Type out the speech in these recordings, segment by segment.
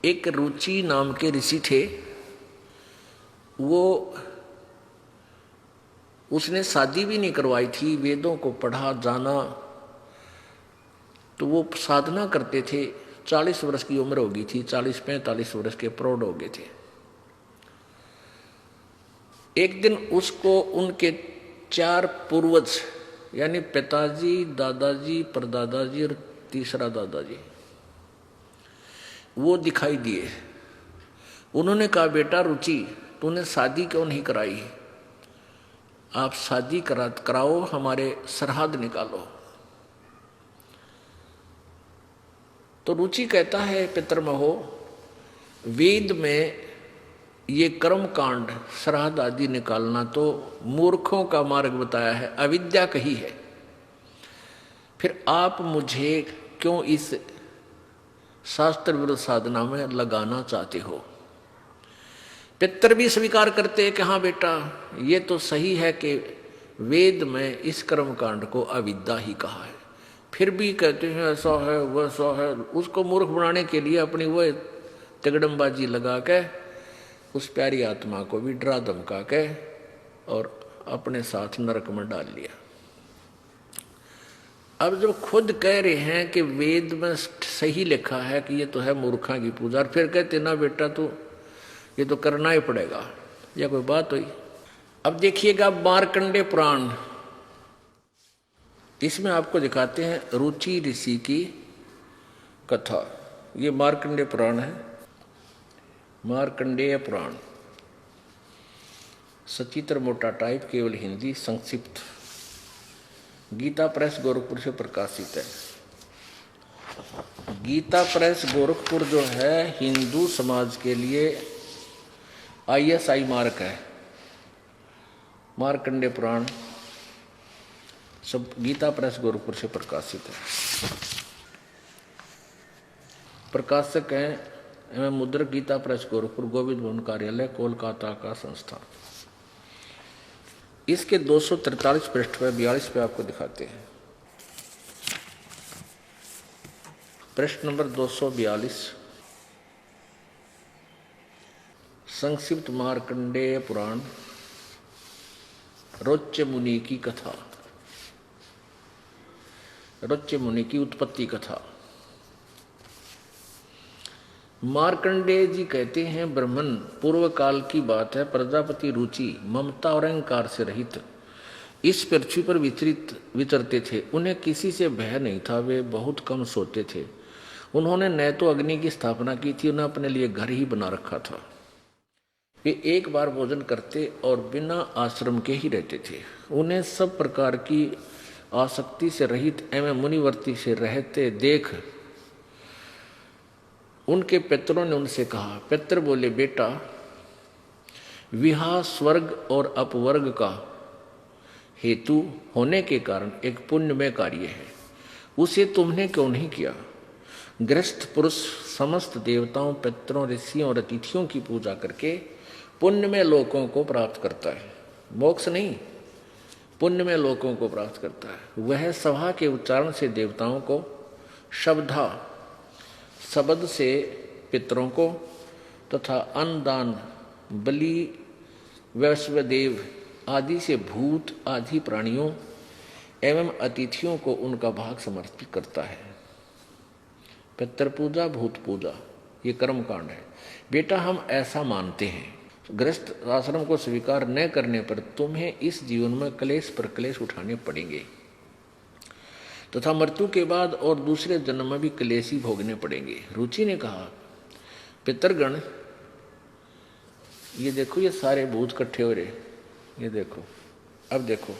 एक रुचि नाम के ऋषि थे। वो उसने शादी भी नहीं करवाई थी, वेदों को पढ़ा जाना, तो वो साधना करते थे। 40 वर्ष की उम्र हो गई थी, 40-45 वर्ष के प्रौढ़ हो गए थे। एक दिन उसको उनके 4 पूर्वज यानी पिताजी, दादाजी, परदादाजी और तीसरा दादाजी वो दिखाई दिए। उन्होंने कहा, बेटा रुचि, तूने शादी क्यों नहीं कराई? आप शादी कराओ, हमारे सरहद निकालो। तो रुचि कहता है, पितृमहो, वेद में ये कर्म कांड श्राद्ध आदि निकालना तो मूर्खों का मार्ग बताया है, अविद्या कही है। फिर आप मुझे क्यों इस शास्त्र विरुद्ध साधना में लगाना चाहते हो? पितर भी स्वीकार करते हैं कि हाँ बेटा, ये तो सही है कि वेद में इस कर्म कांड को अविद्या ही कहा है। फिर भी कहते हैं ऐसा है वैसा है। उसको मूर्ख बनाने के लिए अपनी वह तिगड़मबाजी लगा के उस प्यारी आत्मा को भी डरा धमका के और अपने साथ नरक में डाल लिया। अब जो खुद कह रहे हैं कि वेद में सही लिखा है कि ये तो है मूर्खा की पूजा, और फिर कहते ना बेटा तो ये तो करना ही पड़ेगा, या कोई बात हुई? अब देखिएगा मार्कंडे पुराण, इसमें आपको दिखाते हैं रुचि ऋषि की कथा। ये मार्कंडेय पुराण है, मार्कंडेय पुराण, सचित्र मोटा टाइप, केवल हिंदी, संक्षिप्त, गीता प्रेस गोरखपुर से प्रकाशित है। गीता प्रेस गोरखपुर जो है हिंदू समाज के लिए ISI मार्क है। मार्कंडेय पुराण सब गीता प्रेस गोरखपुर से प्रकाशित है। प्रकाशक हैं एवं मुद्रक गीता प्रेस गोरखपुर, गोविंद भवन कार्यालय, कोलकाता का संस्थान। इसके 243 पृष्ठ पे 42 पे आपको दिखाते हैं। पृष्ठ नंबर 242, संक्षिप्त मार्कंडेय पुराण, रोच्य मुनि की कथा, रोच्य मुनि की उत्पत्ति कथा। मार्कंडेय जी कहते हैं, ब्रह्मन पूर्व काल की बात है, प्रजापति रुचि ममता और अहंकार से रहित इस पृथ्वी पर विचरते थे। उन्हें किसी से भय नहीं था, वे बहुत कम सोते थे। उन्होंने न तो अग्नि की स्थापना की थी, उन्हें अपने लिए घर ही बना रखा था। वे एक बार भोजन करते और बिना आश्रम के ही रहते थे। उन्हें सब प्रकार की आसक्ति से रहित एवं मुनिवर्ती से रहते देख उनके पितरों ने उनसे कहा। पितर बोले, बेटा विवाह स्वर्ग और अपवर्ग का हेतु होने के कारण एक पुण्यमय कार्य है, उसे तुमने क्यों नहीं किया? गृहस्थ पुरुष समस्त देवताओं, पितरों, ऋषियों और अतिथियों की पूजा करके पुण्यमय लोकों को प्राप्त करता है। मोक्ष नहीं, पुण्यमय लोकों को प्राप्त करता है। वह सभा के उच्चारण से देवताओं को, शब्द से पितरों को तथा अन्नदान, बलि, वैश्वदेव आदि से भूत आदि प्राणियों एवं अतिथियों को उनका भाग समर्पित करता है। पितृ पूजा, भूत पूजा ये कर्म कांड है। बेटा हम ऐसा मानते हैं, गृहस्थ आश्रम को स्वीकार न करने पर तुम्हें इस जीवन में क्लेश पर क्लेश उठाने पड़ेंगे तथा मृत्यु के बाद और दूसरे जन्म में भी क्लेश ही भोगने पड़ेंगे। रुचि ने कहा, पितरगण ये देखो, ये सारे भूत इकट्ठे हो रहे, ये देखो। अब देखो,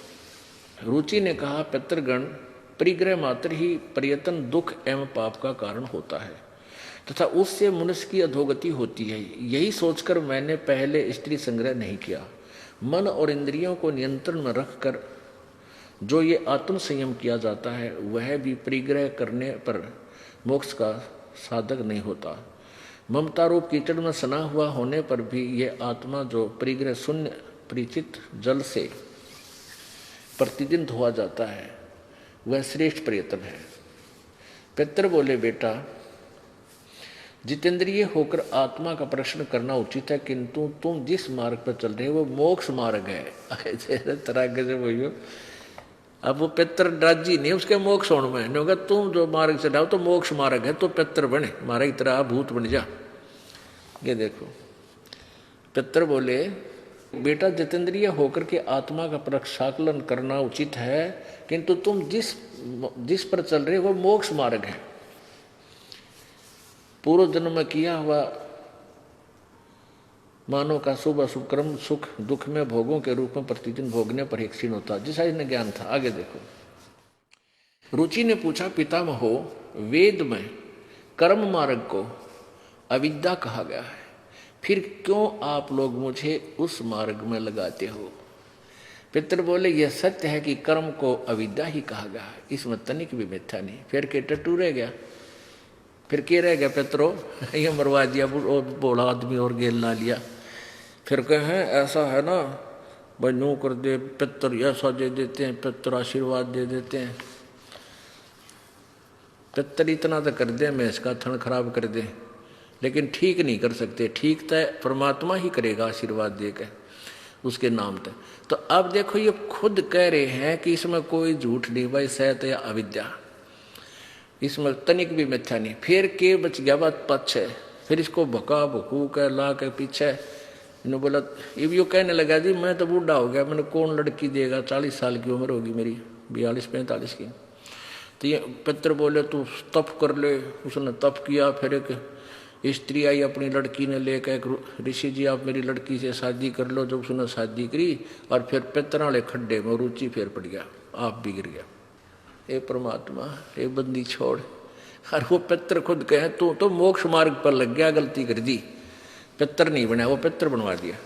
रुचि ने कहा, पितरगण परिग्रह मात्र ही प्रयत्न दुख एवं पाप का कारण होता है तथा उससे मनुष्य की अधोगति होती है। यही सोचकर मैंने पहले स्त्री संग्रह नहीं किया। मन और इंद्रियों को नियंत्रण में रखकर जो ये आत्म संयम किया जाता है, वह भी परिग्रह करने पर मोक्ष का साधक नहीं होता। ममता रूप कीचड़ में सना हुआ होने पर भी यह आत्मा जो परिग्रह शून्य परिचित जल से प्रतिदिन धोआ जाता है, वह श्रेष्ठ प्रयत्न है। पितर बोले, बेटा जितेंद्रिय होकर आत्मा का प्रश्न करना उचित है, किंतु तुम जिस मार्ग पर चल रहे हो वो मोक्ष मार्ग है। तरह गजब हो। अब वो पितर राजी नहीं उसके मोक्ष होने में, होगा तुम जो मार्ग चलाओ तो मोक्ष मार्ग है, तो पितर बने, मारा की तरह भूत बन जा। ये देखो पितर बोले बेटा जितेंद्रिय होकर के आत्मा का प्रक्षाकलन करना उचित है, किंतु तुम जिस पर चल रहे हो वो मोक्ष मार्ग है। पूर्व जन्म में किया हुआ मानव का शुभ अशुभ कर्म सुख दुख में भोगों के रूप में प्रतिदिन भोगने पर ही क्षीण होता, जैसा इन्हें ज्ञान था। आगे देखो रुचि ने पूछा पितामह वेद में कर्म मार्ग को अविद्या कहा गया है, फिर क्यों आप लोग मुझे उस मार्ग में लगाते हो? पितर बोले यह सत्य है कि कर्म को अविद्या ही कहा गया है, इसमें तनिक भी मिथ्या नहीं। फिर के टट्टू रह गया, फिर क्या रह गया पितरो, ये मरवा दिया बोला आदमी और गेल ला लिया। फिर कहें ऐसा है ना भाई नो कर दे, पितर ऐसा दे देते हैं, पितर आशीर्वाद दे देते हैं। पितर इतना तो कर दे मैं इसका थन खराब कर दे, लेकिन ठीक नहीं कर सकते। ठीक तो परमात्मा ही करेगा आशीर्वाद देकर उसके नाम तक। तो अब देखो ये खुद कह रहे हैं कि इसमें कोई झूठ नहीं भाई, सैत या अविद्या, इसमें तनिक भी मिथ्या नहीं। फिर के बच गया बात पक्ष है, फिर इसको भका भकू कर ला के पीछे इन्होंने बोला, ये भी कहने लगा जी मैं तो बूढ़ा हो गया, मैंने कौन लड़की देगा, 40 साल की उम्र होगी मेरी, 42-45 की। तो ये पितर बोले तू तप कर ले। उसने तप किया। फिर एक स्त्री आई अपनी लड़की ने लेकर, एक ऋषि जी आप मेरी लड़की से शादी कर लो। जब उसने शादी करी और फिर पितर वाले खड्डे में रुचि फिर पड़ गया, आप बिगड़ गया। ए परमात्मा ए बंदी छोड़। और वो पितर खुद कहे तू तो मोक्ष मार्ग पर लग गया, गलती कर दी, पितर नहीं बना वो पितर बनवा दिया।